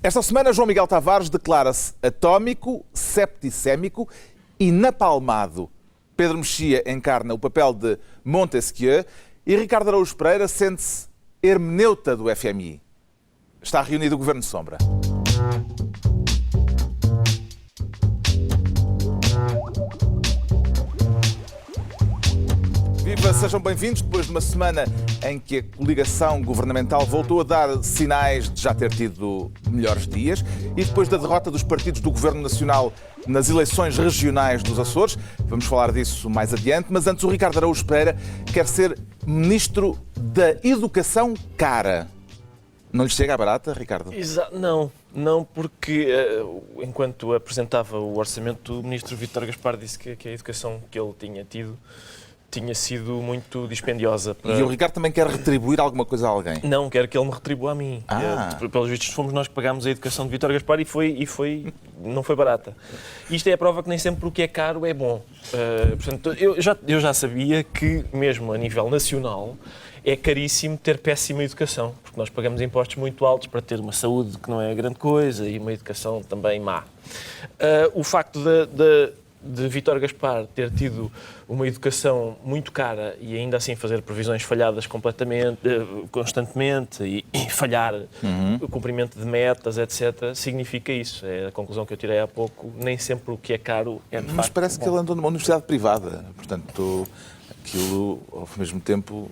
Esta semana, João Miguel Tavares declara-se atómico, septicémico e napalmado. Pedro Mexia encarna o papel de Montesquieu e Ricardo Araújo Pereira sente-se hermeneuta do FMI. Está reunido o Governo Sombra. Viva, sejam bem-vindos. Depois de uma semana em que a coligação governamental voltou a dar sinais de já ter tido melhores dias e depois da derrota dos partidos do Governo Nacional nas eleições regionais dos Açores, vamos falar disso mais adiante, mas antes o Ricardo Araújo Pereira quer ser Ministro da Educação Cara. Não lhe chega à barata, Ricardo? Não, porque enquanto apresentava o orçamento, o Ministro Vítor Gaspar disse que a educação que ele tinha tido tinha sido muito dispendiosa. E o Ricardo também quer retribuir alguma coisa a alguém? Não, quero que ele me retribua a mim. Pelos vistos, fomos nós que pagámos a educação de Vítor Gaspar e não foi barata. Isto é a prova que nem sempre o que é caro é bom. Portanto, eu já sabia que, mesmo a nível nacional, é caríssimo ter péssima educação, porque nós pagamos impostos muito altos para ter uma saúde que não é grande coisa e uma educação também má. O facto de Vítor Gaspar ter tido uma educação muito cara e ainda assim fazer previsões falhadas constantemente e falhar o cumprimento de metas, etc., significa isso. É a conclusão que eu tirei há pouco. Nem sempre o que é caro é de facto. Mas parece que ele andou numa universidade privada. Portanto, aquilo, ao mesmo tempo,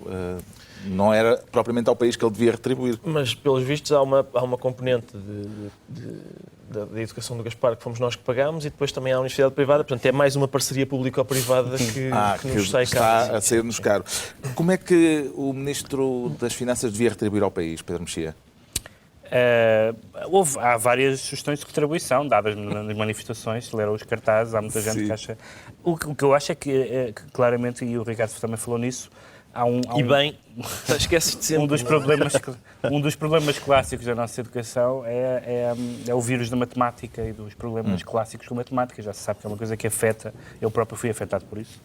não era propriamente ao país que ele devia retribuir. Mas, pelos vistos, há uma componente da educação do Gaspar que fomos nós que pagámos e depois também há a universidade privada. Portanto, é mais uma parceria público-privada que nos sai caro. Está a sair-nos caro. Como é que o Ministro das Finanças devia retribuir ao país, Pedro Mexia? Há várias sugestões de retribuição dadas nas manifestações, se leram os cartazes, há muita gente que acha... O que eu acho é que claramente, e o Ricardo também falou nisso, esqueces de sempre. Um dos problemas clássicos da nossa educação é o vírus da matemática e dos problemas clássicos com matemática. Já se sabe que é uma coisa que afeta, eu próprio fui afetado por isso,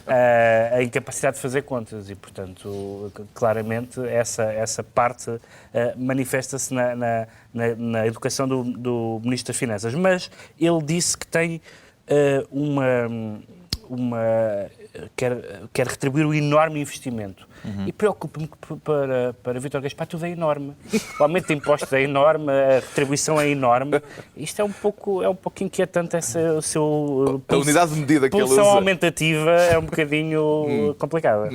a incapacidade de fazer contas e, portanto, claramente essa parte manifesta-se na educação do Ministro das Finanças. Mas ele disse que tem quer retribuir o enorme investimento. E preocupa-me que para Vítor Gaspar tudo é enorme. O aumento de impostos é enorme, a retribuição é enorme. Isto é um pouco inquietante, o seu a unidade de medida que ele usa. Pulsão aumentativa é um bocadinho complicada.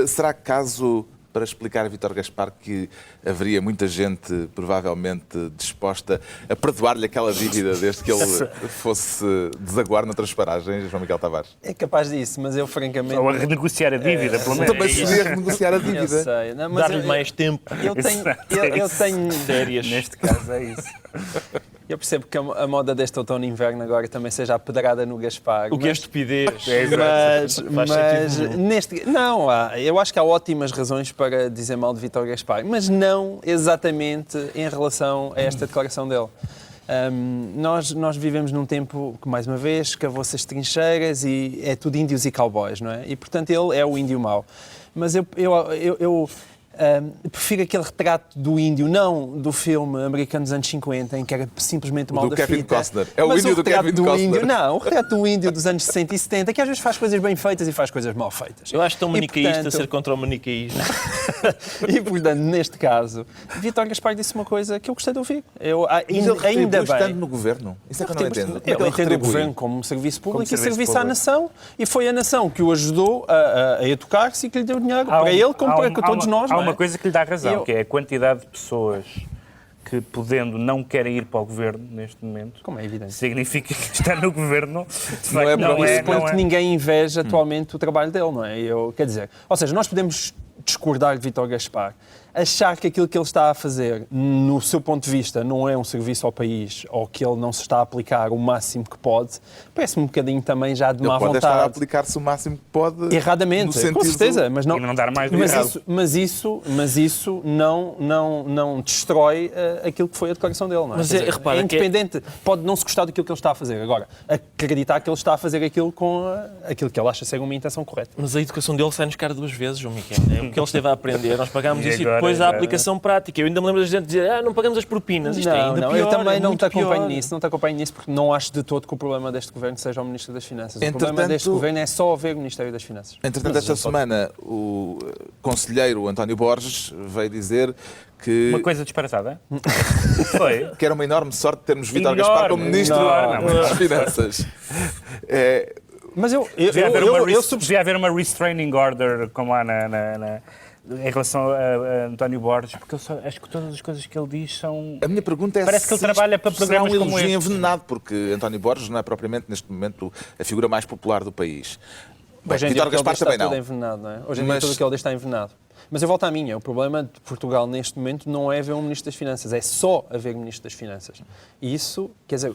Será caso para explicar a Vítor Gaspar que haveria muita gente provavelmente disposta a perdoar-lhe aquela dívida desde que ele fosse desaguar noutras paragens, João Miguel Tavares? É capaz disso, mas eu francamente... Ou a renegociar a dívida, pelo menos. Também se podia renegociar a dívida. Eu sei. Dar-lhe mais tempo. Eu tenho... Férias. Neste caso é isso. Eu percebo que a moda deste outono e inverno agora também seja a pedrada no Gaspar. O que é estupidez. Eu acho que há ótimas razões para dizer mal de Vítor Gaspar, mas não exatamente em relação a esta declaração dele. Nós vivemos num tempo que, mais uma vez, cavou-se as trincheiras e é tudo índios e cowboys, não é? E, portanto, ele é o índio mau. Mas eu prefiro aquele retrato do índio, não do filme americano dos anos 50, em que era simplesmente mal da fita. Kevin Costner. É o índio do Kevin Costner. Não, o retrato do índio dos anos 60 e 70, que às vezes faz coisas bem feitas e faz coisas mal feitas. Eu acho tão manicaísta ser contra o manicaísmo. E, portanto, neste caso, Vítor Gaspar disse uma coisa que eu gostei de ouvir. Ainda bem. Estando no governo? Isso é que eu não entendo. Eu entendo o governo como um serviço público e serviço à nação. E foi a nação que o ajudou a educar-se e que lhe deu dinheiro para ele como para todos nós. Há uma coisa que lhe dá razão, que é a quantidade de pessoas que, podendo, não querem ir para o governo neste momento. Como é evidente. Significa que está no governo. Suponho que ninguém inveja atualmente o trabalho dele, não é? Quer dizer, ou seja, nós podemos discordar de Vítor Gaspar, achar que aquilo que ele está a fazer, no seu ponto de vista, não é um serviço ao país ou que ele não se está a aplicar o máximo que pode, parece-me um bocadinho também já de má vontade. Ele pode estar a aplicar-se o máximo que pode. Erradamente, com certeza. Mas não, e não dar mais do errado. Mas isso não destrói aquilo que foi a declaração dele, não é? Mas repara, independente, pode não se gostar daquilo que ele está a fazer. Agora, acreditar que ele está a fazer aquilo com aquilo que ele acha ser uma intenção correta. Mas a educação dele sai-nos cara duas vezes, João Miguel. que ele esteve a aprender, nós pagámos E isso agora, e depois a aplicação prática. Eu ainda me lembro da gente dizer, não pagamos as propinas. Isto é ainda pior, eu também é não muito te acompanho pior. nisso, porque não acho de todo que o problema deste governo seja o Ministro das Finanças. O Entretanto- problema deste governo é só haver o Ministério das Finanças. Entretanto, esta semana, o conselheiro António Borges veio dizer que Uma coisa disparatada. Foi. era uma enorme sorte termos Vítor Enorme, Gaspar como Ministro enorme. das Finanças. Mas Devia haver uma restraining order, como há em relação a António Borges, porque acho que todas as coisas que ele diz são... A minha pergunta é Parece que ele se trabalha isto para programas será um como elogio este. envenenado, porque António Borges não é propriamente, neste momento, a figura mais popular do país. Bem, Hoje em dia Vítor o que ele Gaspar diz está também tudo não. envenenado, não é? Hoje em Mas- dia tudo o que ele diz está envenenado. Mas eu volto à minha. O problema de Portugal neste momento não é haver um Ministro das Finanças, é só haver Ministro das Finanças. E isso, quer dizer,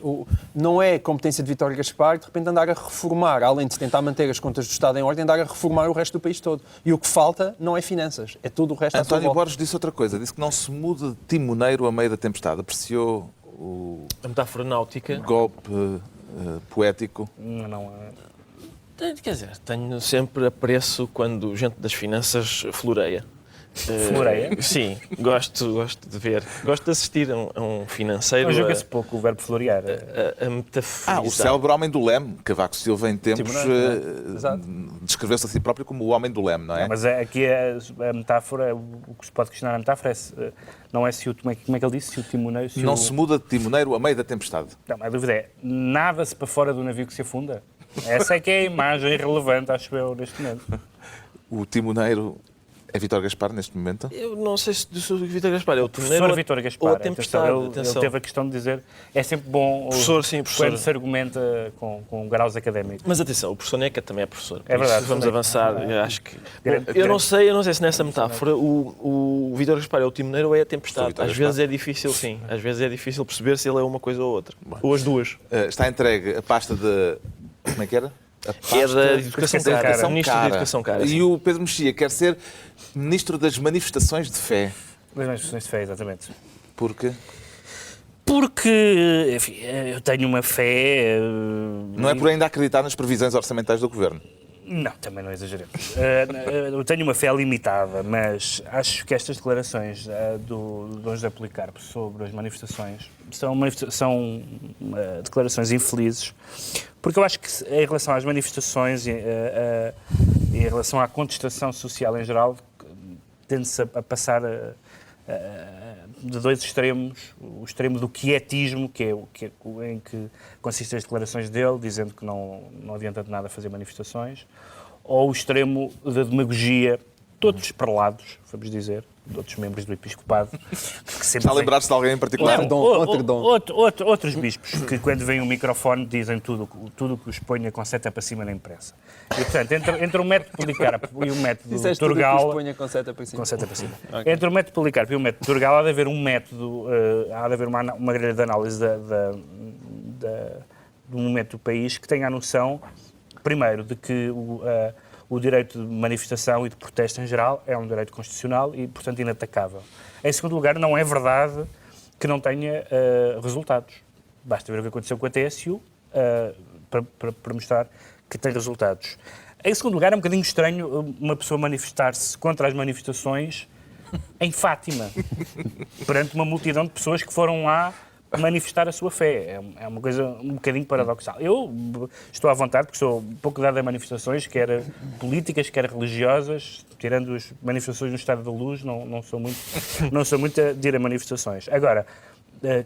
não é competência de Vítor Gaspar de repente andar a reformar, além de tentar manter as contas do Estado em ordem, andar a reformar o resto do país todo. E o que falta não é finanças, é tudo o resto à sua António volta. Borges disse outra coisa, disse que não se muda de timoneiro a meio da tempestade. Apreciou o A metáfora náutica. golpe poético. Não, Quer dizer, tenho sempre apreço quando gente das finanças floreia. Floreia? Sim, gosto de ver. Gosto de assistir a um financeiro Conjuga-se pouco o verbo florear. a metaforizar. O célebre homem do leme. Cavaco Silva, em tempos, Timoneiro, exato. descreveu-se a si próprio como o homem do leme, não é? Mas aqui a metáfora, o que se pode questionar na metáfora é não é se o... Como é que ele disse? Se o timoneiro... Não se muda de timoneiro a meio da tempestade. Não, a dúvida é, nada-se para fora do navio que se afunda? Essa é que é a imagem relevante, acho eu, neste momento. O timoneiro é Vítor Gaspar, neste momento? Eu não sei se o Vítor Gaspar é o Professor torneiro Vítor ou Gaspar, a tempestade. ele teve a questão de dizer é sempre bom Professor, sim, professor. quando se argumenta com graus académicos. Mas atenção, o professor Neca também é professor. É verdade, Isso, vamos Neca. avançar. Eu acho que. Grande- Bom, eu não sei se nessa metáfora o Vítor Gaspar é o timoneiro ou é a tempestade. Vítor Às Gaspar. vezes é difícil, sim. Às vezes é difícil perceber se ele é uma coisa ou outra. Ou as duas. Está entregue a pasta de... Como é que era? A pasta É da Educação Educação Cara. Cara. Ministro da Educação Cara. E sim. o Pedro Mexia quer ser Ministro das Manifestações de Fé. Das manifestações de fé, exatamente. Porque Porque, enfim, eu tenho uma fé... não é por ainda acreditar nas previsões orçamentais do Governo. Não, também não exageremos. Eu tenho uma fé limitada, mas acho que estas declaraçes do Dom José Policarpo sobre as manifestações são declarações infelizes, porque eu acho que em relação às manifestações e em relação à contestação social em geral, tende-se a passar de dois extremos, o extremo do quietismo, em que consistem as declarações dele, dizendo que não adianta de nada fazer manifestações, ou o extremo da demagogia, todos prelados, vamos dizer, de outros membros do Episcopado, que sempre Está a lembrar-se de alguém em particular? Outro dom, outro dom. Outros bispos que, quando vêm um microfone, dizem tudo que os ponha com seta para cima na imprensa. E, portanto, entre o método Policarpo e o método Disseste tudo que Turgal... os ponha com seta para cima. Com seta para cima. Ok. Entre o método Policarpo e o método Turgal há de haver um método, há de haver uma grelha de análise do momento do país que tenha a noção, primeiro, de que o direito de manifestação e de protesto em geral é um direito constitucional e, portanto, inatacável. Em segundo lugar, não é verdade que não tenha resultados. Basta ver o que aconteceu com a TSU para mostrar que tem resultados. Em segundo lugar, é um bocadinho estranho uma pessoa manifestar-se contra as manifestações em Fátima, perante uma multidão de pessoas que foram lá manifestar a sua fé. É uma coisa um bocadinho paradoxal. Eu estou à vontade, porque sou um pouco dado a manifestações, quer políticas, quer religiosas, tirando as manifestações no Estado da Luz, não sou muito de ir a manifestações. Agora,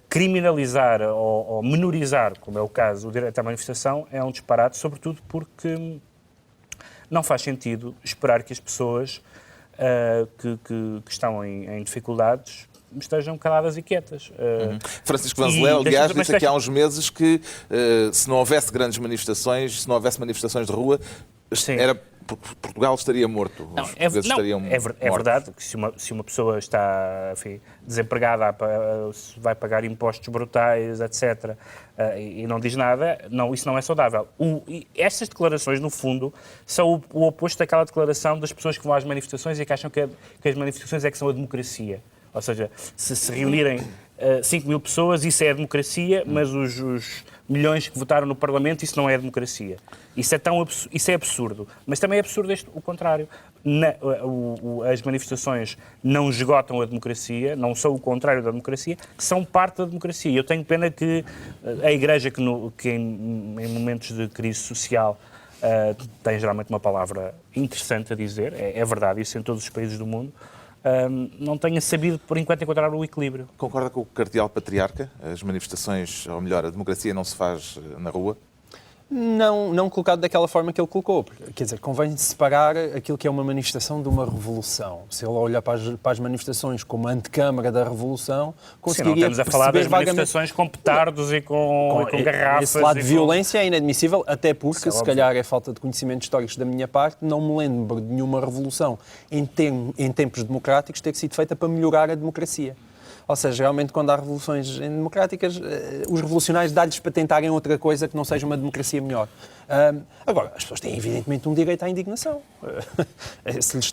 criminalizar ou menorizar, como é o caso, o direito à manifestação, é um disparate, sobretudo porque não faz sentido esperar que as pessoas que estão em dificuldades estejam caladas e quietas. Francisco Vanzeléu, aliás, mas disse aqui há uns meses que se não houvesse grandes manifestações, se não houvesse manifestações de rua, Sim. Portugal estaria morto. Os portugueses estariam é mortos. verdade que se uma pessoa está, enfim, desempregada, vai pagar impostos brutais, etc., e não diz nada, isso não é saudável. Estas declarações, no fundo, são o oposto daquela declaração das pessoas que vão às manifestações e que acham que as manifestações é que são a democracia. Ou seja, se reunirem 5 mil pessoas, isso é a democracia, mas milhões que votaram no Parlamento, isso não é democracia. Isso é absurdo. Mas também é absurdo o contrário. As manifestações não esgotam a democracia, não são o contrário da democracia, são parte da democracia. Eu tenho pena que a Igreja, que em momentos de crise social tem geralmente uma palavra interessante a dizer, é verdade, isso em todos os países do mundo, não tenha sabido, por enquanto, encontrar o equilíbrio. Concorda com o Cardeal Patriarca? As manifestações, ou melhor, a democracia não se faz na rua? Não colocado daquela forma que ele colocou. Quer dizer, convém separar aquilo que é uma manifestação de uma revolução. Se ele olhar para as manifestações como a antecâmara da revolução, conseguiria perceber estamos a falar das manifestações com petardos e com garrafas. Esse lado de violência é inadmissível, até porque, se calhar é falta de conhecimentos históricos da minha parte, não me lembro de nenhuma revolução em tempos democráticos ter sido feita para melhorar a democracia. Ou seja, realmente quando há revoluções democráticas, os revolucionários dá-lhes para tentarem outra coisa que não seja uma democracia melhor. Agora, as pessoas têm evidentemente um direito à indignação. Se lhes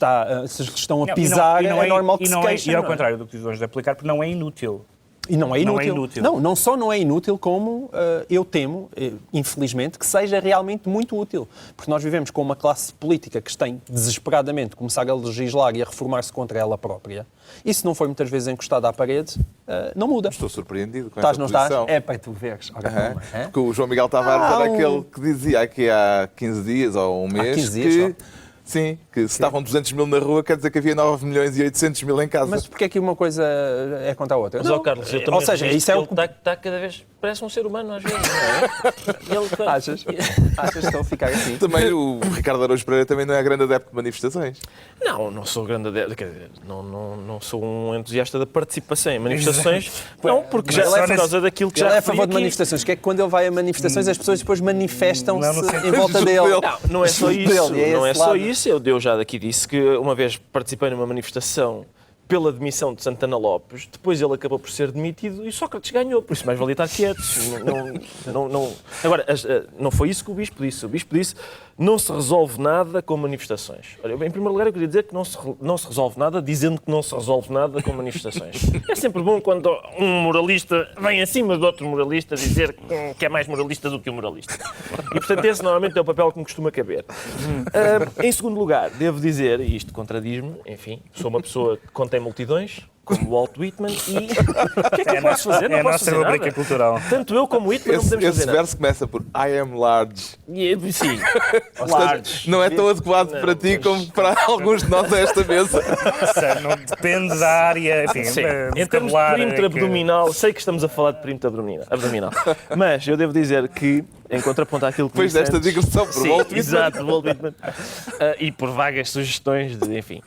estão a pisar, é normal que se queixem. E ao contrário do que os de aplicar, porque não é inútil. E não é inútil. Não só não é inútil, como eu temo, infelizmente, que seja realmente muito útil. Porque nós vivemos com uma classe política que tem desesperadamente começar a legislar e a reformar-se contra ela própria. E se não for muitas vezes encostada à parede, não muda. Estou surpreendido com esta posição. Estás? É para tu veres. Ora, porque o João Miguel Tavares era aquele que dizia aqui há 15 dias ou um mês 15 dias, sim, que se estavam 200 mil na rua, quer dizer que havia 9 milhões e 800 mil em casa. Mas porquê é que uma coisa é contra a outra? Mas, Carlos, eu também ou seja, isso é ele está cada vez... Parece um ser humano, às vezes, não é? Ele... Achas que estão a ficar assim? Também o Ricardo Araújo Pereira também não é grande adepto de manifestações. Não sou grande adepto, quer dizer, não sou um entusiasta da participação em manifestações. Não, porque já é por causa daquilo que já ele é a favor de manifestações, que é que quando ele vai a manifestações as pessoas depois manifestam-se em volta dele. Não é só isso, não é só isso. Eu já daqui disse que uma vez participei numa manifestação pela demissão de Santana Lopes, depois ele acabou por ser demitido e Sócrates ganhou, por isso mais valia estar quietos. Agora, não foi isso que o Bispo disse. O Bispo disse não se resolve nada com manifestações. Olha, em primeiro lugar, eu queria dizer que não se resolve nada dizendo que não se resolve nada com manifestações. É sempre bom quando um moralista vem acima de outro moralista dizer que é mais moralista do que o moralista. E, portanto, esse normalmente é o papel que me costuma caber. Em segundo lugar, devo dizer, e isto contradiz-me, enfim, sou uma pessoa que contém multidões, como Walt Whitman, e o que é que eu posso fazer? Não posso fazer nada. Cultural. Tanto eu como o Whitman não podemos fazer nada. Esse verso começa por I am large. Sim, large. Não é tão adequado para ti como para alguns de nós a esta mesa. Não depende da área. Enfim, em termos de perímetro abdominal, sei que estamos a falar de perímetro abdominal, mas eu devo dizer que, em contraponto àquilo que depois desta digressão por Walt Whitman. Exato, Walt Whitman. E por vagas sugestões, enfim.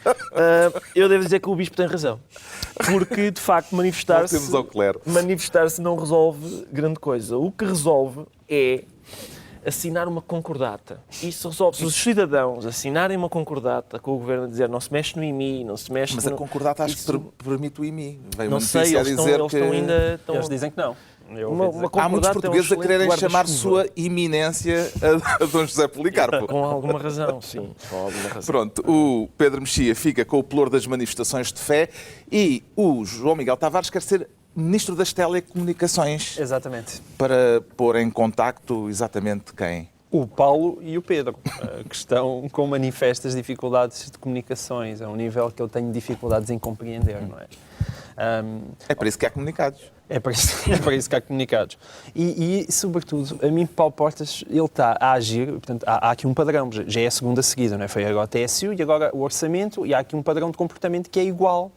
Eu devo dizer que o Bispo tem razão. Porque, de facto, manifestar-se não resolve grande coisa. O que resolve é assinar uma concordata. Isso resolve. Se os cidadãos assinarem uma concordata com o Governo a dizer não se mexe no IMI, não se mexe... Mas a concordata acho que permite o IMI. Veio não sei, eles dizem que não. Há muitos portugueses a quererem chamar sua iminência a Dom José Policarpo. Com alguma razão, sim. Com alguma razão. Pronto, o Pedro Mexia fica com o pelour das manifestações de fé e o João Miguel Tavares quer ser Ministro das Telecomunicações. Exatamente. Para pôr em contacto exatamente quem? O Paulo e o Pedro, que estão com manifestas dificuldades de comunicações, a um nível que eu tenho dificuldades em compreender, não é? É para isso que há comunicados. É para isso que há comunicados. E, sobretudo, a mim, Paulo Portas, ele está a agir, portanto, há aqui um padrão, já é a segunda seguida, não é? Foi agora a TSU e agora o orçamento, e há aqui um padrão de comportamento que é igual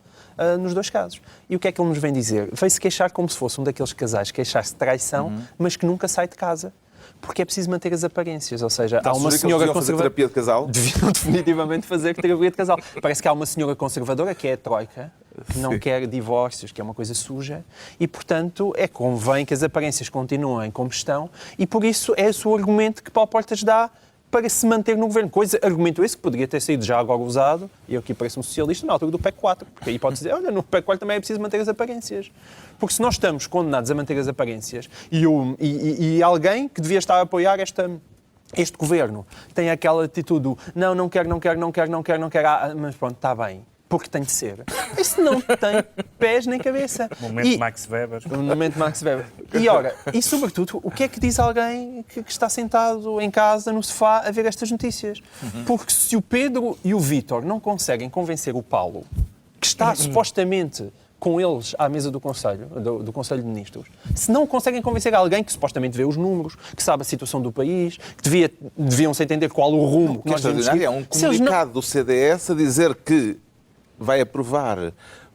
nos dois casos. E o que é que ele nos vem dizer? Veio-se queixar como se fosse um daqueles casais queixar-se de traição, mas que nunca sai de casa. Porque é preciso manter as aparências, ou seja, há uma senhora conservadora... terapia de casal? Deviam definitivamente fazer terapia de casal. Parece que há uma senhora conservadora, que é a Troika, que não quer divórcios, que é uma coisa suja, e, portanto, convém que as aparências continuem como estão, e por isso é esse o argumento que Paulo Portas dá para se manter no governo. Argumento esse que poderia ter sido já agora usado, e eu aqui pareço um socialista, na altura do PEC 4, porque aí pode dizer, olha, no PEC 4 também é preciso manter as aparências. Porque se nós estamos condenados a manter as aparências, e alguém que devia estar a apoiar este governo tem aquela atitude do não quero, mas pronto, está bem. porque tem de ser. Isso não tem pés nem cabeça. Momento Max Weber. No momento Max Weber. E ora, e sobretudo, o que é que diz alguém que está sentado em casa, no sofá, a ver estas notícias? Porque se o Pedro e o Vítor não conseguem convencer o Paulo, que está supostamente com eles à mesa do Conselho, do Conselho de Ministros, se não conseguem convencer alguém que supostamente vê os números, que sabe a situação do país, que deviam-se entender qual o rumo O que é extraordinário é um comunicado do CDS a dizer que vai aprovar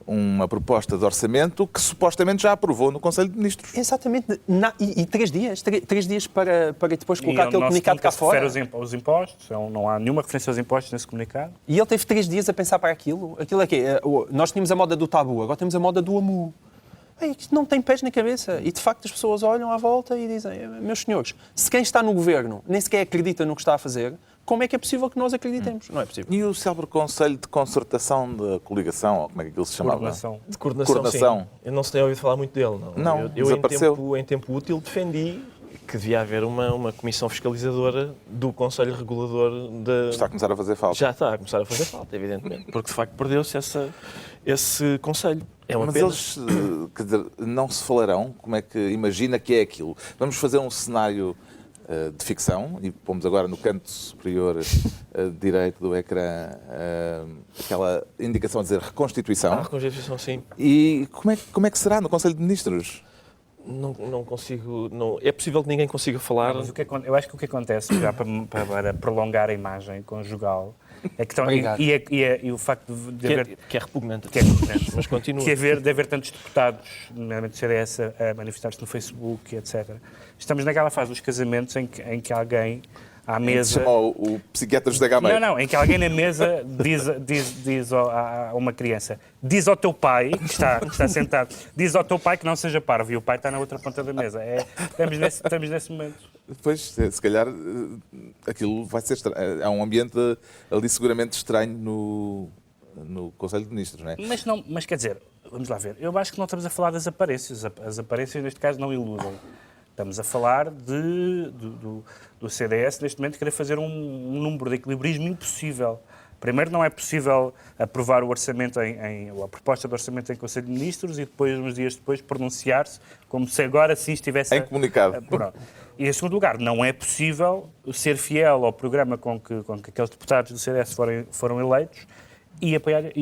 uma proposta de orçamento que supostamente já aprovou no Conselho de Ministros. Exatamente. E 3 dias? 3 dias para depois colocar aquele comunicado cá fora? Refere os impostos, não há nenhuma referência aos impostos nesse comunicado. E ele teve 3 dias a pensar para aquilo. Aquilo é que nós tínhamos a moda do tabu, agora temos a moda do amu. Isto não tem pés na cabeça. E, de facto, as pessoas olham à volta e dizem, meus senhores, se quem está no governo nem sequer acredita no que está a fazer, como é que é possível que nós acreditemos? Não é possível. E o célebre Conselho de Concertação da Coligação, ou como é que aquilo se chamava? De coordenação. Sim. Eu não se tem ouvido falar muito dele. Não, eu desapareceu. em tempo útil defendi que devia haver uma comissão fiscalizadora do Conselho Regulador da... Está a começar a fazer falta. Já está a começar a fazer falta, evidentemente. Porque, de facto, perdeu-se esse Conselho. É uma Mas pena. eles quer dizer, não se falarão? Como é que imagina que é aquilo? Vamos fazer um cenário de ficção e pomos agora no canto superior direito do ecrã aquela indicação a dizer reconstituição. Reconstituição, sim. E como é que será no Conselho de Ministros? Não consigo... É possível que ninguém consiga falar... Mas eu acho que o que acontece, já para prolongar a imagem conjugal, é que e o facto de haver... Que é repugnante. Que é repugnante. Mas continua. De haver tantos deputados, nomeadamente do CDS, a manifestar-se no Facebook, etc. Estamos naquela fase dos casamentos em que alguém à mesa... Chamou o psiquiatra José Gameiro. Não, em que alguém na mesa diz a uma criança, diz ao teu pai, que está sentado, diz ao teu pai que não seja parvo, e o pai está na outra ponta da mesa. Estamos nesse momento. Pois, se calhar aquilo vai ser estranho. Há um ambiente ali seguramente estranho no Conselho de Ministros, não é? Mas quer dizer, vamos lá ver, eu acho que não estamos a falar das aparências. As aparências, neste caso, não iludem. Estamos a falar do CDS, neste momento, querer fazer um número de equilibrismo impossível. Primeiro, não é possível aprovar o orçamento a proposta de orçamento em Conselho de Ministros e depois, uns dias depois, pronunciar-se como se agora sim estivesse... Em comunicado. E, em segundo lugar, não é possível ser fiel ao programa com que aqueles deputados do CDS foram eleitos e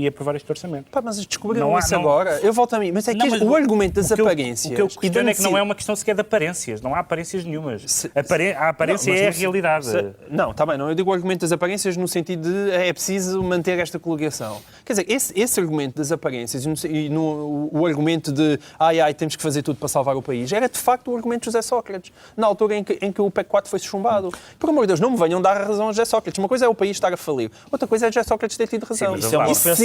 aprovar este orçamento. Mas descobriram isso agora. Eu volto a mim. Mas é que o argumento das aparências... O que eu questiono é que não é uma questão sequer de aparências. Não há aparências nenhumas. A aparência é a realidade. Não, está bem. Não. Eu digo o argumento das aparências no sentido de é preciso manter esta coligação. Quer dizer, esse argumento das aparências e o argumento de temos que fazer tudo para salvar o país, era de facto o argumento de José Sócrates, na altura em que o PEC 4 foi chumbado. Por amor de Deus, não me venham dar a razão a José Sócrates. Uma coisa é o país estar a falir. Outra coisa é José Sócrates ter tido razão. Isso é uma ofensa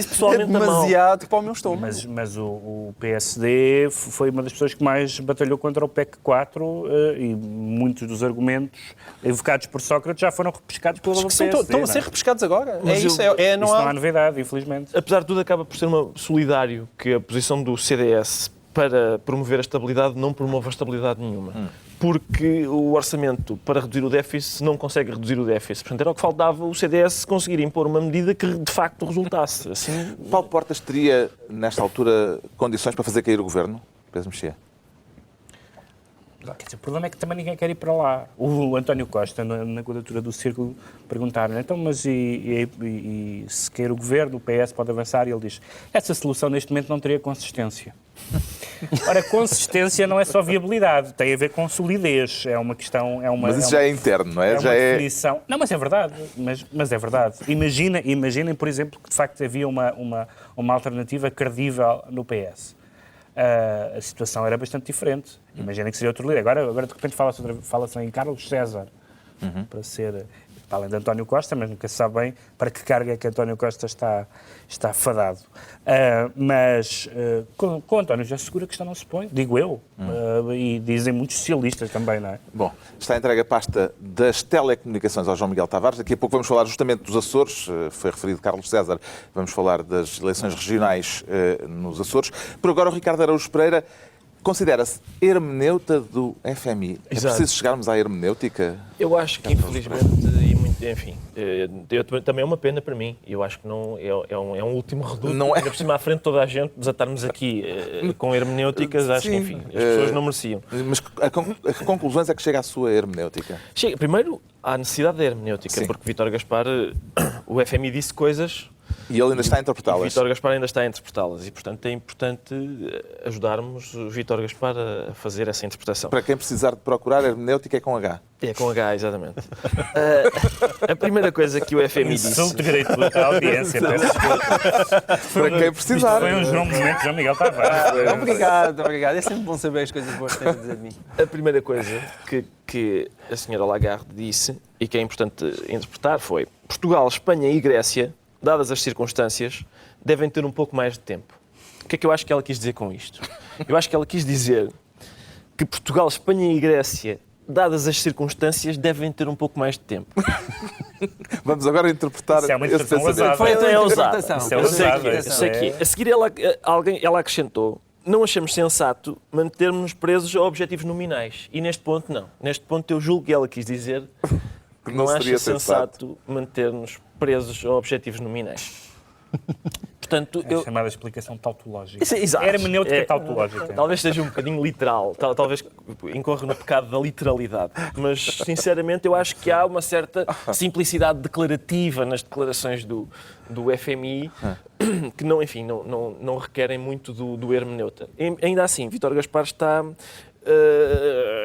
pessoal, é demasiado para o meu estômago. Mas o PSD foi uma das pessoas que mais batalhou contra o PEC 4 e muitos dos argumentos evocados por Sócrates já foram repescados pelo PSD. Estão a ser repescados agora. Isso não há novidade, infelizmente. Apesar de tudo, acaba por ser solidário que a posição do CDS para promover a estabilidade não promove a estabilidade nenhuma. Porque o orçamento para reduzir o déficit não consegue reduzir o déficit. Portanto, era o que faltava o CDS conseguir impor uma medida que de facto resultasse. Assim... Paulo Portas teria, nesta altura, condições para fazer cair o governo? Pedro Mexia? Quer dizer, o problema é que também ninguém quer ir para lá. O António Costa, na quadratura do Círculo, perguntaram-lhe, então, mas e se quer o governo, o PS pode avançar? E ele diz, essa solução neste momento não teria consistência. Ora, consistência não é só viabilidade, tem a ver com solidez. É uma questão... Mas isso já é interno, não é? É uma definição. Não, mas é verdade. Mas é verdade. Imaginem, por exemplo, que de facto havia uma alternativa credível no PS. A situação era bastante diferente. Imaginem que seria outro líder. Agora de repente fala-se em Carlos César, para ser, para além de António Costa, mas nunca se sabe bem para que carga é que António Costa está fadado. Mas com António já segura que isto não se põe, digo eu, e dizem muitos socialistas também, não é? Bom, está entregue a pasta das telecomunicações ao João Miguel Tavares. Daqui a pouco vamos falar justamente dos Açores, foi referido Carlos César, vamos falar das eleições regionais nos Açores. Por agora, o Ricardo Araújo Pereira considera-se hermeneuta do FMI. Exato. É preciso chegarmos à hermenêutica? Eu acho que, infelizmente, e muito enfim, também é uma pena para mim. Eu acho que não é um último reduto. Não é. Ainda por cima à frente de toda a gente, desatarmos aqui com hermenêuticas, acho que, enfim, as pessoas não mereciam. Mas a que conclusões é que chega a sua hermenêutica? Chega, primeiro, à necessidade da hermenêutica, porque Vítor Gaspar, o FMI disse coisas... E ele ainda está a E interpretá-las. Vítor Gaspar ainda está a interpretá-las e, portanto, é importante ajudarmos o Vítor Gaspar a fazer essa interpretação. Para quem precisar de procurar, hermenêutica é com H. É com H, exatamente. A primeira coisa que o FMI disse... Insulto gratuito à audiência. Peço desculpa. Para quem precisar. Foi um João momento, João Miguel Tavares. Obrigado. É sempre bom saber as coisas boas que tens a dizer de mim. A primeira coisa que a senhora Lagarde disse e que é importante interpretar foi: Portugal, Espanha e Grécia, dadas as circunstâncias, devem ter um pouco mais de tempo. O que é que eu acho que ela quis dizer com isto? Eu acho que ela quis dizer que Portugal, Espanha e Grécia, dadas as circunstâncias, devem ter um pouco mais de tempo. Vamos agora interpretar Isso é uma esse interpretação pensamento. ousada. Foi a tua É ousado. interpretação. Isso é Eu sei ousado, que é, isso sei que é. é. A seguir ela acrescentou: não achamos sensato mantermos presos a objetivos nominais. E neste ponto, não. Neste ponto eu julgo que ela quis dizer que não não seria acha sensato manter-nos presos a objetivos nominais. Portanto, É a chamada explicação tautológica. Isso é exato. Hermenêutica tautológica. Talvez seja um bocadinho literal, talvez incorra no pecado da literalidade, mas sinceramente eu acho que há uma certa simplicidade declarativa nas declarações do FMI que não, enfim, não requerem muito do hermeneuta. Ainda assim, Vítor Gaspar está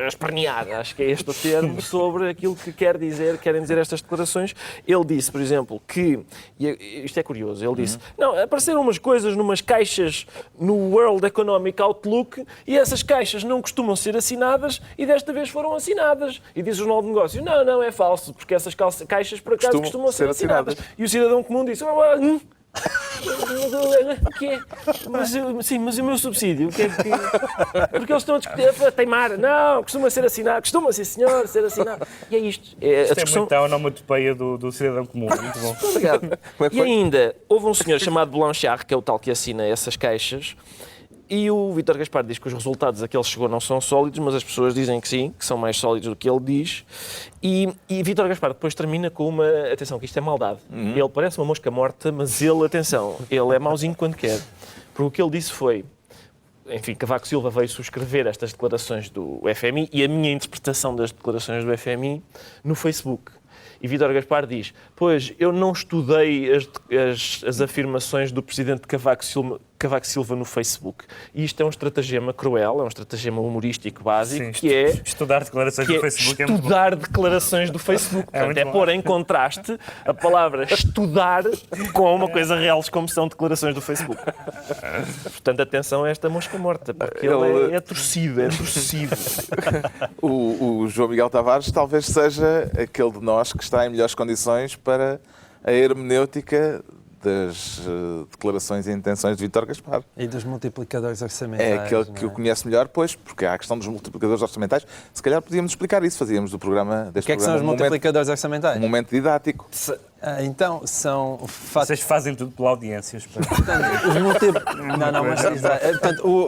a espernear, acho que é este o termo, sobre aquilo que querem dizer estas declarações. Ele disse, por exemplo, que, e isto é curioso, ele disse, não, apareceram umas coisas numas caixas no World Economic Outlook e essas caixas não costumam ser assinadas e desta vez foram assinadas. E diz o Jornal de Negócios, não, é falso, porque essas caixas por acaso costumam ser assinadas. E o cidadão comum disse, o quê? Mas e o meu subsídio? O que é que... Porque eles estão a discutir, a teimar. Não, costuma ser assinado. Costuma, sim senhor, ser assinado. E é isto. Isto é muito a onomatopeia do cidadão comum. Muito bom. Obrigado. E ainda, houve um senhor chamado Blanchard, que é o tal que assina essas caixas, e o Vítor Gaspar diz que os resultados a que ele chegou não são sólidos, mas as pessoas dizem que sim, que são mais sólidos do que ele diz. E Vítor Gaspar depois termina com uma... Atenção, que isto é maldade. Ele parece uma mosca morta, mas ele, atenção, ele é mauzinho quando quer. Porque o que ele disse foi... Enfim, Cavaco Silva veio subscrever estas declarações do FMI e a minha interpretação das declarações do FMI no Facebook. E Vítor Gaspar diz, pois, eu não estudei as afirmações do presidente Cavaco Silva no Facebook. E isto é um estratagema cruel, é um estratagema humorístico básico, Sim, que é... Estudar declarações do Facebook é muito bom. Estudar declarações do Facebook. Portanto, é pôr em contraste a palavra estudar com uma coisa real como são declarações do Facebook. Portanto, atenção a esta mosca morta, porque ele é torcido, O João Miguel Tavares talvez seja aquele de nós que está em melhores condições para a hermenêutica das declarações e intenções de Vítor Gaspar. E dos multiplicadores orçamentais. É aquele que o conhece melhor, pois, porque há a questão dos multiplicadores orçamentais. Se calhar podíamos explicar isso, fazíamos do programa deste O que é que são os multiplicadores orçamentais? Um momento didático. Então, são Vocês fazem tudo pela audiência.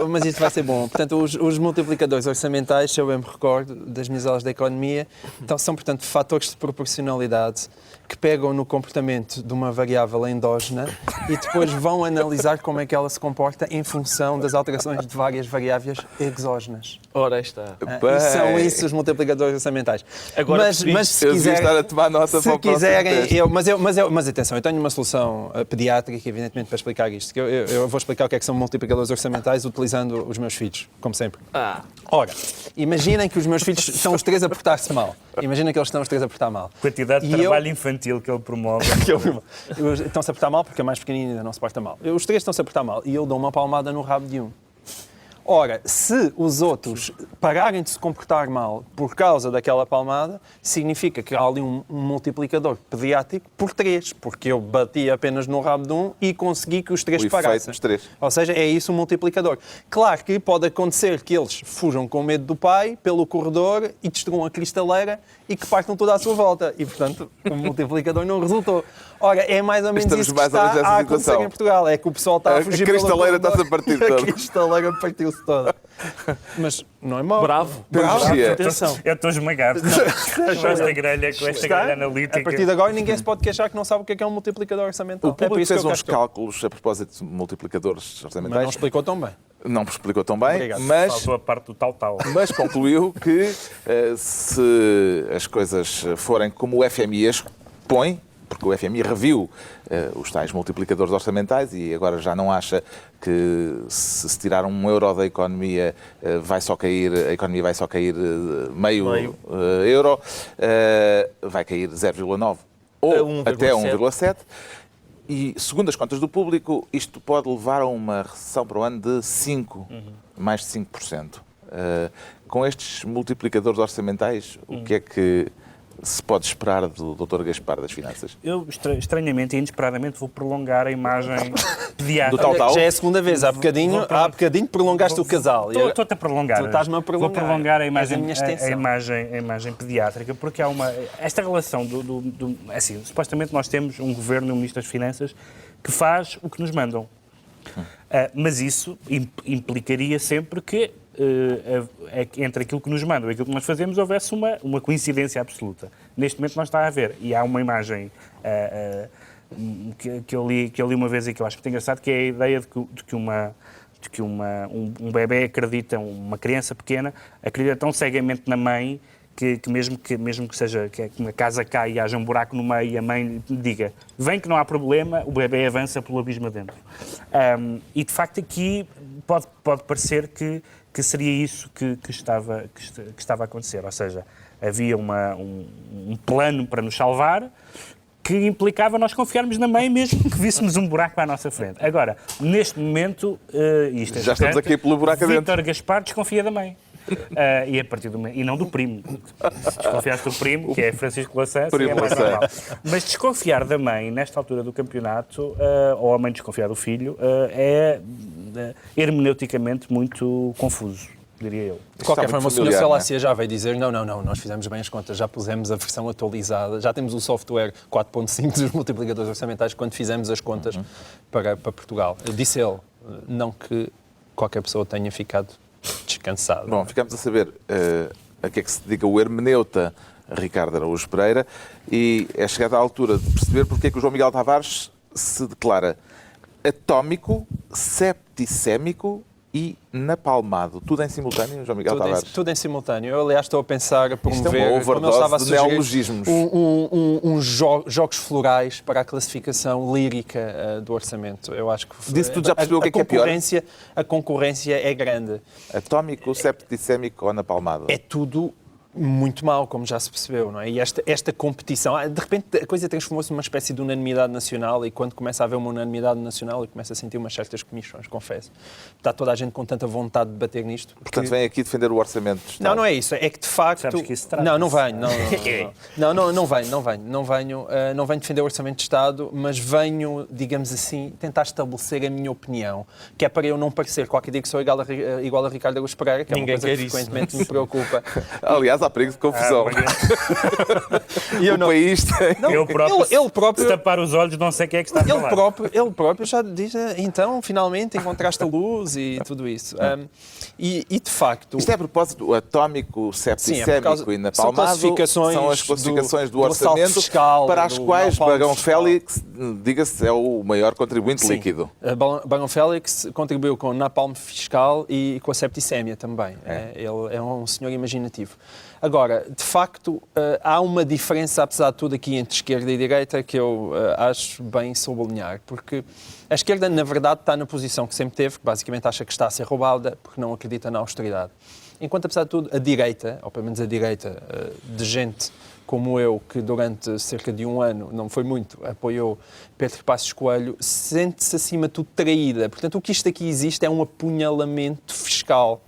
Mas isto vai ser bom. Portanto, os multiplicadores orçamentais, se eu bem me recordo, das minhas aulas de economia, então, são, portanto, fatores de proporcionalidade que pegam no comportamento de uma variável endógena e depois vão analisar como é que ela se comporta em função das alterações de várias variáveis exógenas. Ora, aí está. E são isso os multiplicadores orçamentais. Agora, mas se eu devia quiserem, estar a tomar nota para o quiserem, próximo teste. mas atenção, eu tenho uma solução pediátrica, evidentemente, para explicar isto. Eu vou explicar o que é que são multiplicadores orçamentais utilizando os meus filhos, como sempre. Ora, imaginem que os meus filhos estão os três a portar-se mal. Imaginem que eles estão os três a portar mal. Quantidade de trabalho infantil que ele promove. Estão-se a portar mal porque a mais pequenina ainda não se porta mal. Os três estão-se a portar mal e eu dou uma palmada no rabo de um. Ora, se os outros pararem de se comportar mal por causa daquela palmada, significa que há ali um multiplicador pediátrico por 3, porque eu bati apenas no rabo de um e consegui que os 3 O efeito parassem. dos 3. Ou seja, é isso o multiplicador. Claro que pode acontecer que eles fujam com medo do pai pelo corredor e destruam a cristaleira e que partam toda à sua volta. E, portanto, o multiplicador não resultou. Ora, é mais ou menos Estamos isso que mais ou menos está nessa a acontecer situação. em Portugal. É que o pessoal está a fugir A cristaleira pelo corredor. está-se a partir toda. A cristaleira partiu-se se toda. Mas não é mau. Bravo. Atenção. Eu estou esmagado com esta grelha analítica. A partir de agora ninguém se pode queixar que não sabe o que é um multiplicador orçamental. O público fez uns cálculos a propósito de multiplicadores Mas orçamentais. não explicou tão bem. Não explicou tão bem, Obrigado. mas Faltou a parte do tal. Mas concluiu que se as coisas forem como o FMI as põe, porque o FMI reviu os tais multiplicadores orçamentais e agora já não acha que se tirar €1 da economia a economia vai só cair meio euro, vai cair 0,9 ou até 1,7. E, segundo as contas do público, isto pode levar a uma recessão para o ano de 5%, mais de 5%. Com estes multiplicadores orçamentais, o que é que se pode esperar do Dr. Gaspar das Finanças? Eu, estranhamente e inesperadamente, vou prolongar a imagem pediátrica. Do tal. Já é a segunda vez. Há bocadinho prolongaste o casal. Estou-te a prolongar. Tu estás-me a prolongar. Vou prolongar a imagem, És a minha a imagem pediátrica, porque há esta relação assim, supostamente nós temos um governo e um ministro das Finanças que faz o que nos mandam. Mas isso implicaria sempre que entre aquilo que nos mandam e aquilo que nós fazemos houvesse uma coincidência absoluta. Neste momento não está a haver. E há uma imagem que eu li uma vez e que eu acho muito engraçado, que é a ideia de que um bebê acredita, uma criança pequena, acredita tão cegamente na mãe que mesmo que seja que a casa caia e haja um buraco no meio e a mãe lhe diga vem que não há problema, o bebê avança pelo abismo adentro. E de facto aqui pode parecer que seria isso que estava a acontecer, ou seja, havia um plano para nos salvar que implicava nós confiarmos na mãe mesmo que víssemos um buraco à nossa frente. Agora, neste momento, isto é já estamos aqui pelo buraco adentro. Vítor Gaspar desconfia da mãe. E a partir do e não do primo. Se desconfiaste do primo, que é Francisco Lassan, é mais normal. Mas desconfiar da mãe, nesta altura do campeonato, ou a mãe desconfiar do filho, é hermeneuticamente muito confuso, diria eu. De qualquer forma, o Sr. Selácia já veio dizer não, nós fizemos bem as contas, já pusemos a versão atualizada, já temos o software 4.5 dos multiplicadores orçamentais quando fizemos as contas para Portugal. Disse ele, não que qualquer pessoa tenha ficado descansado. Bom, ficamos a saber a que é que se dedica o hermeneuta Ricardo Araújo Pereira e é chegada a altura de perceber porque é que o João Miguel Tavares se declara atómico, septicémico e napalmado. Tudo em simultâneo, João Miguel Tavares? Tudo em simultâneo. Eu, aliás, estou a pensar a promover, uma overdose de neologismos. uns jogos florais para a classificação lírica do orçamento. Eu acho que disse tudo, já percebeu o que é pior? A concorrência é grande. Atómico, septicémico ou napalmado? É tudo muito mal, como já se percebeu, não é? E esta competição, de repente a coisa transformou-se numa espécie de unanimidade nacional e quando começa a haver uma unanimidade nacional eu começo a sentir umas certas comissões, confesso. Está toda a gente com tanta vontade de bater nisto. Portanto, vem aqui defender o orçamento do Estado. Não é isso. É que de facto... Sabes que isso trata. Não venho. Não venho defender o orçamento de Estado, mas venho, digamos assim, tentar estabelecer a minha opinião, que é para eu não parecer qualquer dia que sou igual a Ricardo Araújo Pereira, que é uma coisa que frequentemente me preocupa. Aliás, há perigo de confusão. O país tem... Ele próprio, se tapar os olhos, não sei quem é que está a falar. Ele próprio já diz, então, finalmente encontraste a luz e tudo isso. E de facto... Isto é a propósito do atómico, septicémico e napalmado. São as classificações do orçamento fiscal, para as quais Bagão Félix, diga-se, é o maior contribuinte líquido. Bagão Félix contribuiu com o napalm fiscal e com a septicémia também. Ele é um senhor imaginativo. Agora, de facto, há uma diferença, apesar de tudo, aqui entre esquerda e direita que eu acho bem sublinhar, porque a esquerda, na verdade, está na posição que sempre teve, que basicamente acha que está a ser roubada porque não acredita na austeridade. Enquanto, apesar de tudo, a direita, ou pelo menos a direita de gente como eu, que durante cerca de um ano, não foi muito, apoiou Pedro Passos Coelho, sente-se acima de tudo traída. Portanto, o que isto aqui existe é um apunhalamento fiscal.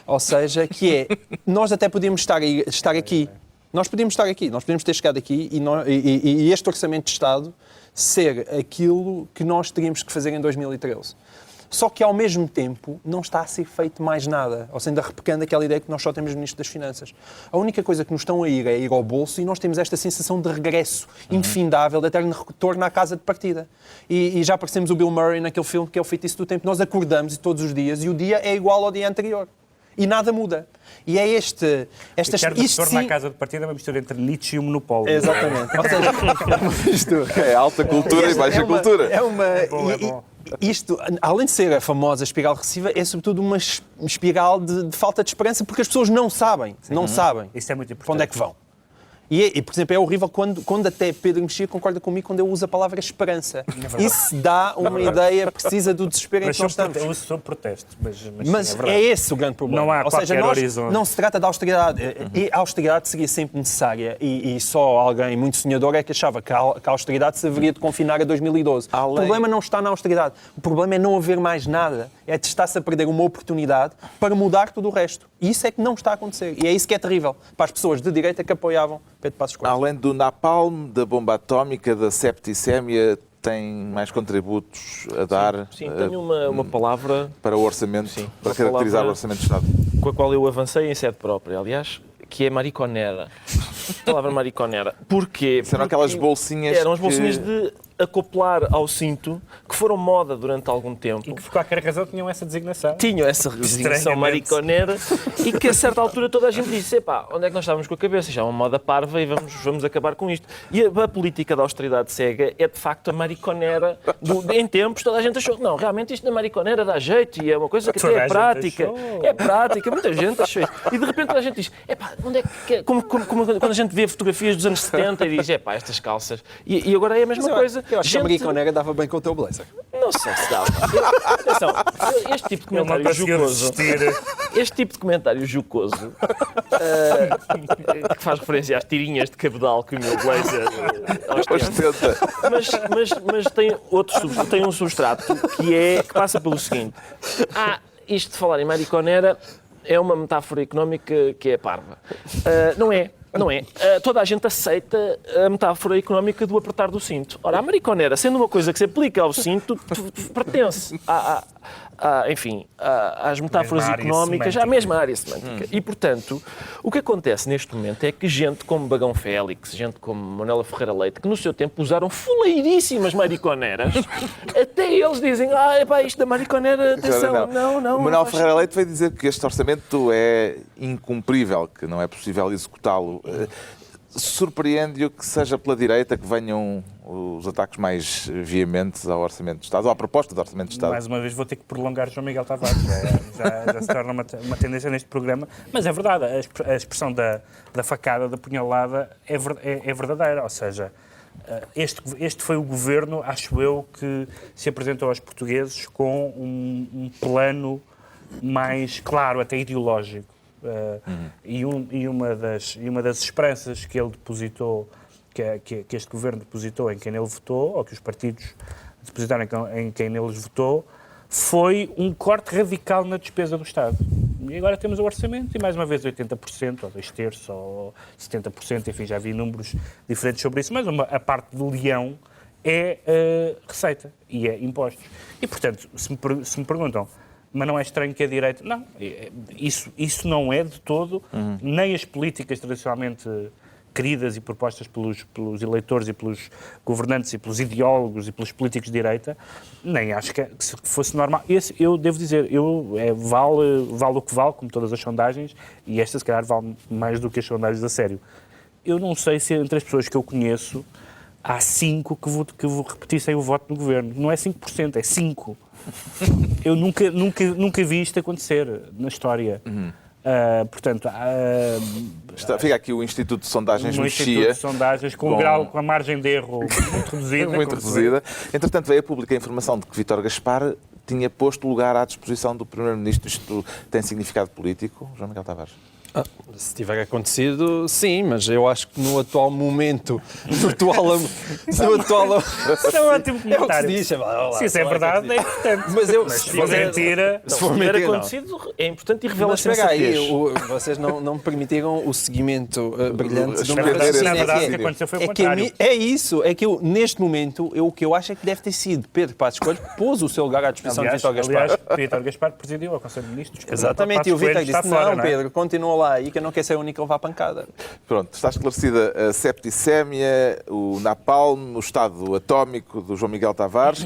Ou seja, que é, nós até podíamos estar aqui, nós podíamos ter chegado aqui e este Orçamento de Estado ser aquilo que nós teríamos que fazer em 2013. Só que, ao mesmo tempo, não está a ser feito mais nada. Ou seja, ainda repecando aquela ideia que nós só temos Ministro das Finanças. A única coisa que nos estão a ir é ir ao bolso e nós temos esta sensação de regresso infindável, de eterno retorno à casa de partida. E já parecemos o Bill Murray naquele filme que é o Feitiço do Tempo. Nós acordamos todos os dias e o dia é igual ao dia anterior. E nada muda. E é esta... retorno à casa de partida é uma mistura entre Nietzsche e o monopólio. Exatamente. Ou seja, é uma mistura. É alta cultura e baixa cultura. É uma... É bom. Isto, além de ser a famosa espiral recessiva, é sobretudo uma espiral de falta de esperança, porque as pessoas não sabem. Não sabem. Isso é muito importante. Para onde é que vão. E, por exemplo, é horrível quando até Pedro Mexia concorda comigo quando eu uso a palavra esperança. Isso dá uma ideia precisa do desespero em que nós estamos. Eu uso sobre protesto, mas é esse o grande problema. Não há qualquer horizonte. Não se trata de austeridade. E a austeridade seria sempre necessária. E só alguém muito sonhador é que achava que a austeridade se haveria de confinar a 2012. O problema não está na austeridade. O problema é não haver mais nada. É de estar-se a perder uma oportunidade para mudar tudo o resto. E isso é que não está a acontecer. E é isso que é terrível para as pessoas de direita que apoiavam Pedro Passos Coelho. Além do napalm, da bomba atómica, da septicémia, tem mais contributos a dar? Sim, tenho uma palavra para o orçamento, para caracterizar o orçamento do Estado. Com a qual eu avancei em sede própria, aliás, que é mariconera. A palavra mariconera. Porquê? Eram aquelas bolsinhas. Eram as bolsinhas de acoplar ao cinto, que foram moda durante algum tempo. E que, por qualquer razão, tinham essa designação. Tinham essa designação mariconera e que, a certa altura, toda a gente disse: epá, onde é que nós estávamos com a cabeça? Já é uma moda parva e vamos acabar com isto. E a política da austeridade cega é, de facto, a mariconera. Em tempos, toda a gente achou que não, realmente isto na mariconera dá jeito e é uma coisa que até é prática. É prática, muita gente achou isso. E, de repente, toda a gente diz: epá, onde é que... Como quando a gente vê fotografias dos anos 70 e diz: epá, estas calças. E agora é a mesma coisa. Eu acho que a mariconera dava bem com o teu blazer. Não sei se dava. Atenção, este tipo de comentário jocoso... Este tipo de comentário jocoso que faz referência às tirinhas de cabedal que o meu blazer ostenta. Mas tem um substrato que passa pelo seguinte. Isto de falar em mariconera é uma metáfora económica que é parva. Não é. Não é? Toda a gente aceita a metáfora económica do apertar do cinto. Ora, a mariconera, sendo uma coisa que se aplica ao cinto, pertence às metáforas económicas, à mesma área semântica. E, portanto, o que acontece neste momento é que gente como Bagão Félix, gente como Manuela Ferreira Leite, que no seu tempo usaram fuleiríssimas mariconeras, até eles dizem: isto da mariconera, atenção, não. Manuela Ferreira Leite veio dizer que este orçamento é incumprível, que não é possível executá-lo. Surpreende-o que seja pela direita que venham os ataques mais veementes ao Orçamento de Estado, ou à proposta do Orçamento de Estado? Mais uma vez vou ter que prolongar João Miguel Tavares, já se torna uma tendência neste programa, mas é verdade, a expressão da facada, da punhalada é verdadeira, ou seja, este foi o governo, acho eu, que se apresentou aos portugueses com um plano mais claro, até ideológico. E uma das esperanças que ele depositou, que este governo depositou em quem ele votou, ou que os partidos depositaram em quem neles votou, foi um corte radical na despesa do Estado. E agora temos o orçamento e, mais uma vez, 80%, ou 2/3, ou 70%, enfim, já vi números diferentes sobre isso, mas a parte do leão é receita e é impostos. E, portanto, se me perguntam: mas não é estranho que a direita... Não, isso não é de todo, nem as políticas tradicionalmente queridas e propostas pelos eleitores e pelos governantes e pelos ideólogos e pelos políticos de direita, nem acho que fosse normal. Eu devo dizer, vale o que vale, como todas as sondagens, e esta se calhar vale mais do que as sondagens a sério. Eu não sei se entre as pessoas que eu conheço há 5 que repetissem o voto no governo. Não é 5%, é 5%. Eu nunca vi isto acontecer na história. Portanto, fica aqui o Instituto de Sondagens Mexia. Instituto de Sondagens com a margem de erro muito reduzida. Muito reduzida. Entretanto, veio a pública a informação de que Vítor Gaspar tinha posto lugar à disposição do Primeiro-Ministro. Isto tem significado político, João Miguel Tavares? Se tiver acontecido, sim, mas eu acho que no atual momento, no atual Isso é um ótimo é o que se comentário. diz. Se isso é verdade, é importante. Mas Se for mentira, se for Se tiver mentira, não. acontecido, é importante e revela Mas espera aí, sensatez. vocês não me permitiram o seguimento brilhante do Na meu verdade, na raciocínio. verdade, o é que que- aconteceu foi o É que a contrário. mim, é isso, é que eu, neste momento, o que eu acho é que deve ter sido Pedro Passos Coelho que pôs o seu lugar à disposição de Vítor Gaspar. Aliás, Vítor Gaspar presidiu ao Conselho de Ministros. Exatamente, e o Vítor Passos Coelho disse, está fora, não, é? Pedro, continua lá aí que eu não quero ser o único a levar pancada. Pronto, está esclarecida a septicémia, o napalm, o estado atómico do João Miguel Tavares.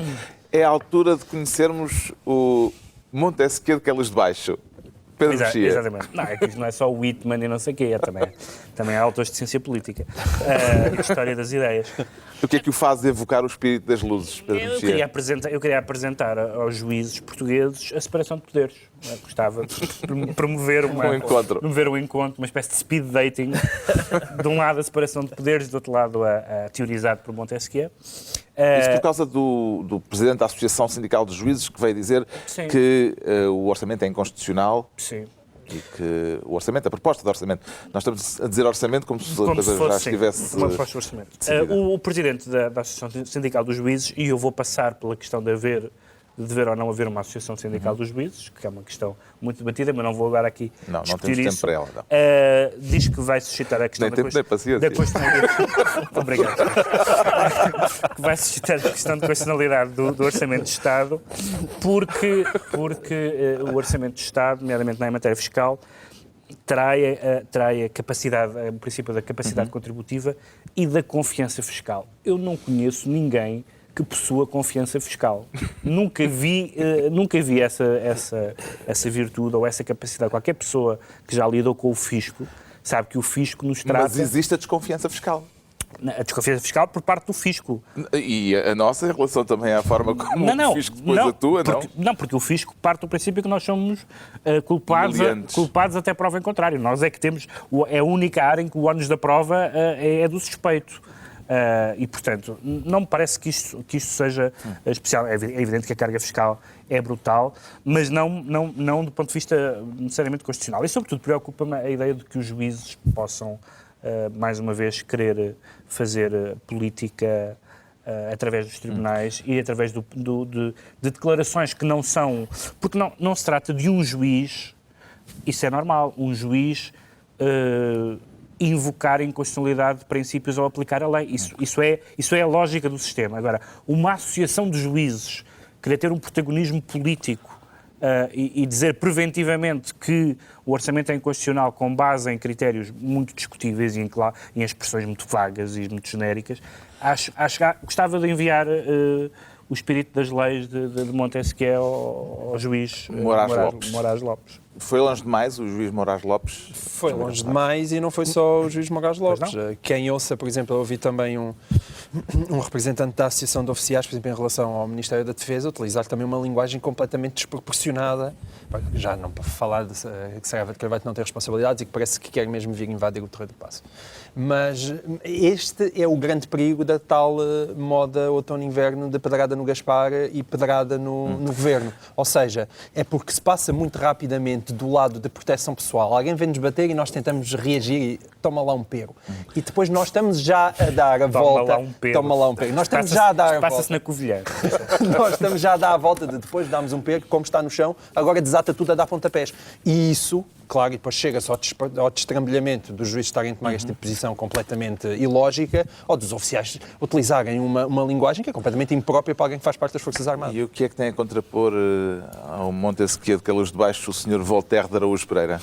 É a altura de conhecermos o Montesquieu de Queluz de Baixo. Pedro Mexia. Exatamente. Não, é que isto não é só o Whitman e não sei o quê, é também há autores de ciência política. História das ideias. O que é que o faz evocar o espírito das luzes, Pedro Eu Mexia? queria apresentar aos juízes portugueses a separação de poderes. Eu gostava de promover Um encontro. um encontro, uma espécie de speed dating. De um lado a separação de poderes, do outro lado a teorizado por Montesquieu. Isso por causa do presidente da Associação Sindical dos Juízes, que veio dizer Sim. que o orçamento é inconstitucional Sim. e que o orçamento, a proposta de orçamento, nós estamos a dizer orçamento como se a coisa já estivesse... uma proposta de orçamento. decidida. O presidente da Associação Sindical dos Juízes, e eu vou passar pela questão de dever ou não haver uma Associação Sindical dos Juízes, que é uma questão muito debatida, mas não vou agora aqui Não discutir temos tempo isso. para ela, não. Diz que vai suscitar a questão Nem tempo, nem paciência. da constitucionalidade. Obrigado. Que vai suscitar a questão de constitucionalidade do Orçamento de Estado, porque o Orçamento de Estado, nomeadamente na matéria fiscal, trai a capacidade, o princípio da capacidade contributiva e da confiança fiscal. Eu não conheço ninguém que possua confiança fiscal. Nunca vi essa virtude ou essa capacidade. Qualquer pessoa que já lidou com o fisco sabe que o fisco nos trata... Mas existe a desconfiança fiscal. A desconfiança fiscal por parte do fisco. E a nossa em relação também à forma como o fisco depois atua, não? Porque o fisco parte do princípio que nós somos Humilhantes. culpados até prova em contrário. Nós é que temos... É a única área em que o ónus da prova é do suspeito. E, portanto, não me parece que isto seja especial. É evidente que a carga fiscal é brutal, mas não do ponto de vista necessariamente constitucional. E, sobretudo, preocupa-me a ideia de que os juízes possam, mais uma vez, querer fazer política através dos tribunais e através de declarações que não são... Porque não se trata de um juiz, isso é normal, um juiz... invocar a inconstitucionalidade de princípios ao aplicar a lei. Isso é a lógica do sistema. Agora, uma associação de juízes querer ter um protagonismo político e dizer preventivamente que o orçamento é inconstitucional com base em critérios muito discutíveis e em expressões muito vagas e muito genéricas, gostava de enviar o espírito das leis de Montesquieu ao juiz Moraes Lopes. Foi longe demais o juiz Moraes Lopes? Foi longe demais e não foi só o juiz Moraes Lopes. Quem ouça, por exemplo, eu ouvi também um representante da Associação de Oficiais, por exemplo, em relação ao Ministério da Defesa, utilizar também uma linguagem completamente desproporcionada, já não para falar que Serra de Carvalho não tem responsabilidades e que parece que quer mesmo vir invadir o Terreiro do Paço. Mas este é o grande perigo da tal moda outono-inverno de pedrada no Gaspar e pedrada no Governo. Ou seja, é porque se passa muito rapidamente do lado de proteção pessoal. Alguém vem-nos bater e nós tentamos reagir e toma lá um pego. E depois nós estamos já a dar a volta... Toma lá um pego. Nós estamos já a dar a volta. Passa-se na Covilhã. Nós estamos já a dar a volta de depois darmos um pego, como está no chão, agora desata tudo a dar pontapés. E isso, claro, e depois chega-se ao destrambelhamento dos juízes estarem a tomar esta posição completamente ilógica, ou dos oficiais utilizarem uma linguagem que é completamente imprópria para alguém que faz parte das Forças Armadas. E o que é que tem a contrapor ao Montesquieu de Queluz de Baixo o Sr. Voltaire de Araújo Pereira?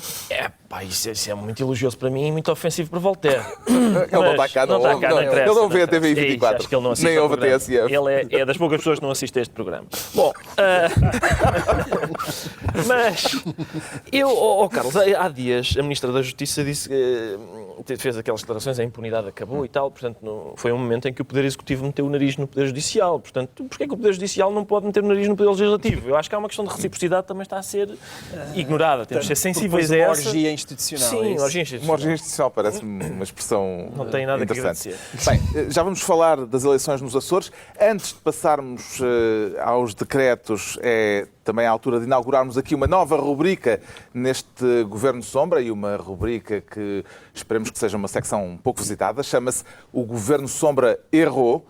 Isso é muito elogioso para mim e muito ofensivo para Voltaire. Ele não está cá, não interessa. Ele não vê a TV 24, acho que ele não assiste nem ao ouve a programa. TSF. Ele é das poucas pessoas que não assistem a este programa. Bom, mas Carlos, há dias a Ministra da Justiça disse que fez aquelas declarações, a impunidade acabou e tal, portanto foi um momento em que o Poder Executivo meteu o nariz no Poder Judicial. Portanto, porquê que o Poder Judicial não pode meter o nariz no Poder Legislativo? Eu acho que há uma questão de reciprocidade que também está a ser ignorada. Temos de ser sensíveis a essa. Orgia institucional. Sim, orgia institucional. Uma orgia institucional parece-me uma expressão Não tem nada que interessante. agradecer. Bem, já vamos falar das eleições nos Açores. Antes de passarmos aos decretos decretos é também a altura de inaugurarmos aqui uma nova rubrica neste Governo Sombra e uma rubrica que esperemos que seja uma secção um pouco visitada. Chama-se O Governo Sombra Errou.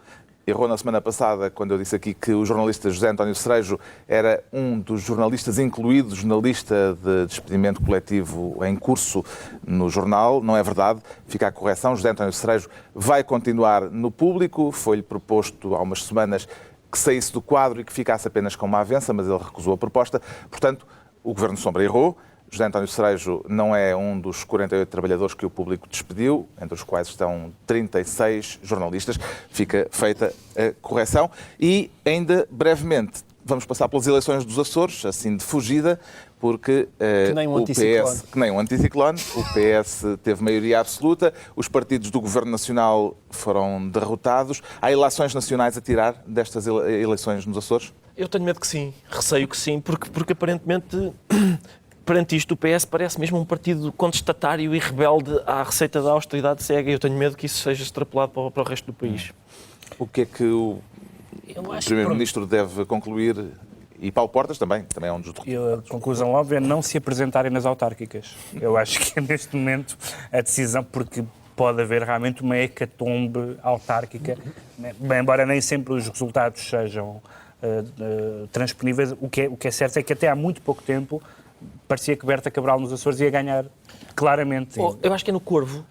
Errou na semana passada quando eu disse aqui que o jornalista José António Cerejo era um dos jornalistas incluídos na lista de despedimento coletivo em curso no jornal. Não é verdade. Fica a correção. José António Cerejo vai continuar no Público. Foi-lhe proposto há umas semanas que saísse do quadro e que ficasse apenas com uma avença, mas ele recusou a proposta. Portanto, o Governo Sombra errou. José António Cerejo não é um dos 48 trabalhadores que o Público despediu, entre os quais estão 36 jornalistas. Fica feita a correção. E, ainda brevemente, vamos passar pelas eleições dos Açores, assim de fugida, porque que nem um anticiclone, o PS teve maioria absoluta, os partidos do Governo Nacional foram derrotados. Há eleições nacionais a tirar destas eleições nos Açores? Eu tenho medo que sim, receio que sim, porque aparentemente... Perante isto, o PS parece mesmo um partido contestatário e rebelde à receita da austeridade cega. Eu tenho medo que isso seja extrapolado para o resto do país. O que é que o Primeiro-Ministro deve concluir? E Paulo Portas também é um dos... A conclusão óbvia é não se apresentarem nas autárquicas. Eu acho que é neste momento a decisão, porque pode haver realmente uma hecatombe autárquica, bem, embora nem sempre os resultados sejam transponíveis. O que é certo é que até há muito pouco tempo parecia que Berta Cabral nos Açores ia ganhar claramente. Eu acho que é no Corvo.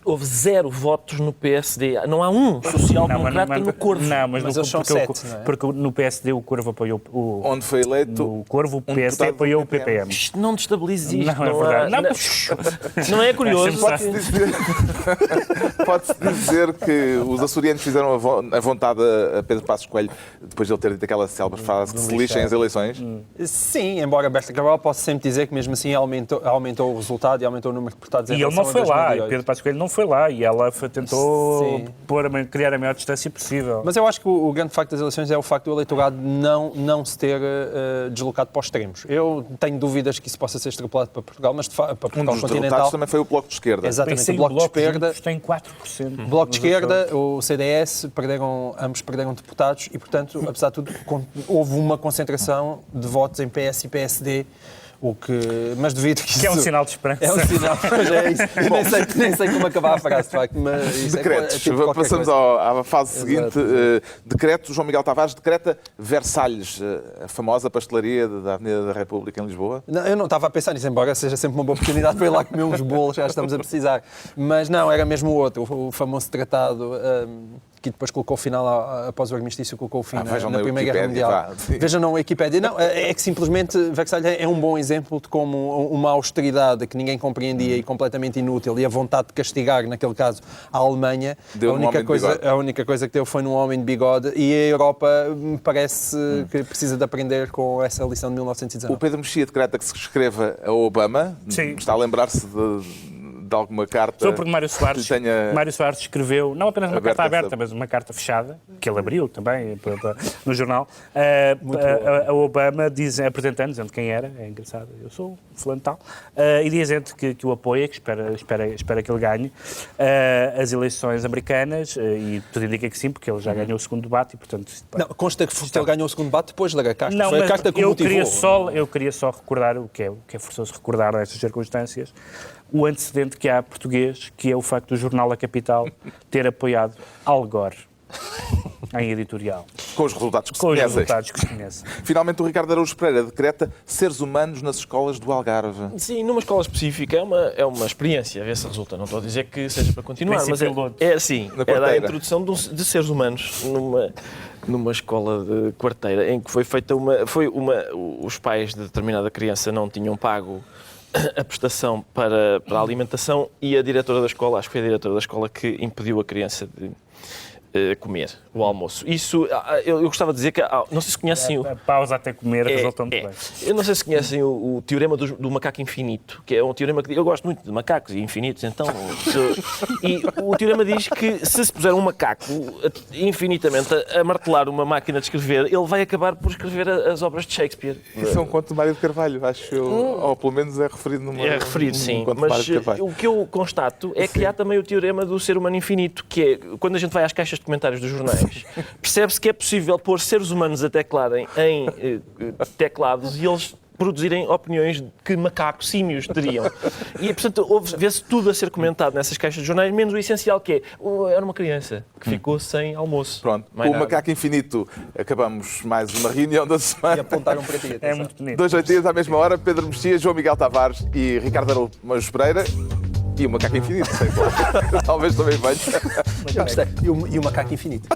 Houve 0 votos no PSD. Não há um social-democrata no Corvo. Não, mas eles são 7, não é? Porque no PSD o Corvo apoiou o... Onde foi eleito... No Corvo o PSD apoiou o PPM. Isto não destabiliza isto. Não é verdade. Não é curioso. Pode-se dizer que os açorianos fizeram a vontade a Pedro Passos Coelho depois de ele ter dito aquela célebre frase que se lixem as eleições? Sim, embora Berta Cabral possa sempre dizer que mesmo assim aumentou o resultado e aumentou o número de deputados. E ele não foi lá, e Pedro Passos Coelho não foi lá, e ela tentou criar a maior distância possível. Mas eu acho que o grande facto das eleições é o facto do eleitorado não se ter deslocado para os extremos. Eu tenho dúvidas que isso possa ser extrapolado para Portugal, mas para Portugal um dos continental... derrotados também foi o Bloco de Esquerda. Exatamente, o Bloco de Esquerda... tem 4%. O Bloco de Esquerda, o CDS, ambos perderam deputados e, portanto, apesar de tudo, houve uma concentração de votos em PS e PSD. Mas devido que isso... Que é um sinal de esperança. É um sinal, mas é isso. Nem sei como acabar a frase, de facto. Mas isso decretos. Passamos à fase seguinte. Decreto. João Miguel Tavares decreta Versalhes, a famosa pastelaria da Avenida da República em Lisboa. Não, eu não estava a pensar nisso, embora seja sempre uma boa oportunidade para ir lá comer uns bolos, já estamos a precisar. Mas não, era mesmo o outro, o famoso tratado... que depois colocou o final, após o armistício, colocou o fim na Primeira Guerra Mundial. Vejam na Wikipédia. Não, é que simplesmente Versalhes é um bom exemplo de como uma austeridade que ninguém compreendia e completamente inútil, e a vontade de castigar, naquele caso, a Alemanha, a única coisa que deu foi num homem de bigode, e a Europa me parece que precisa de aprender com essa lição de 1919. O Pedro Mexia decreta que se escreva a Obama. Sim. Está a lembrar-se de alguma carta... Só porque Mário Soares escreveu, não apenas uma carta aberta, mas uma carta fechada, que ele abriu também no jornal, a Obama apresentando, dizendo quem era, é engraçado, eu sou fulano tal, e dizendo que o apoia, que espera que ele ganhe as eleições americanas, e tudo indica que sim, porque ele já ganhou o segundo debate, e portanto... Não, consta que ele ganhou o segundo debate depois da carta. Não, foi a carta que o motivou. Eu queria só recordar o que é forçoso recordar nestas circunstâncias, o antecedente que há português, que é o facto do jornal A Capital ter apoiado Al Gore em editorial. Com os resultados que se conhecem. Finalmente, o Ricardo Araújo Pereira decreta seres humanos nas escolas do Algarve. Sim, numa escola específica é uma experiência, a ver se resulta. Não estou a dizer que seja para continuar, mas é assim, a introdução de seres humanos numa escola de quarteira, em que foi feita os pais de determinada criança não tinham pago a prestação para a alimentação, e a diretora da escola, acho que foi a diretora da escola que impediu a criança de comer o almoço. Isso, eu gostava de dizer que, não sei se conhecem a pausa até comer resulta muito bem. Eu não sei se conhecem o teorema do macaco infinito, que é um teorema que eu gosto muito de macacos e infinitos, então... E o teorema diz que se puser um macaco infinitamente a martelar uma máquina de escrever, ele vai acabar por escrever as obras de Shakespeare. Isso é um conto de Mário de Carvalho, acho eu, ou pelo menos é referido num sim, conto mas de Mário de Carvalho. O que eu constato é que há também o teorema do ser humano infinito, que é quando a gente vai às caixas de comentários dos jornais, percebe-se que é possível pôr seres humanos a teclarem em teclados e eles produzirem opiniões que macacos, símios teriam. E, portanto, vê-se tudo a ser comentado nessas caixas de jornais, menos o essencial, que é, era uma criança que ficou sem almoço. Pronto, com o Macaco Infinito acabamos mais uma reunião da E semana. apontaram para ti. É muito bonito. 2 dias à mesma hora, Pedro Mexia, João Miguel Tavares e Ricardo Araújo Pereira. E o Macaco Infinito, sei lá. Talvez também venha. Eu gostei. E o macaco infinito.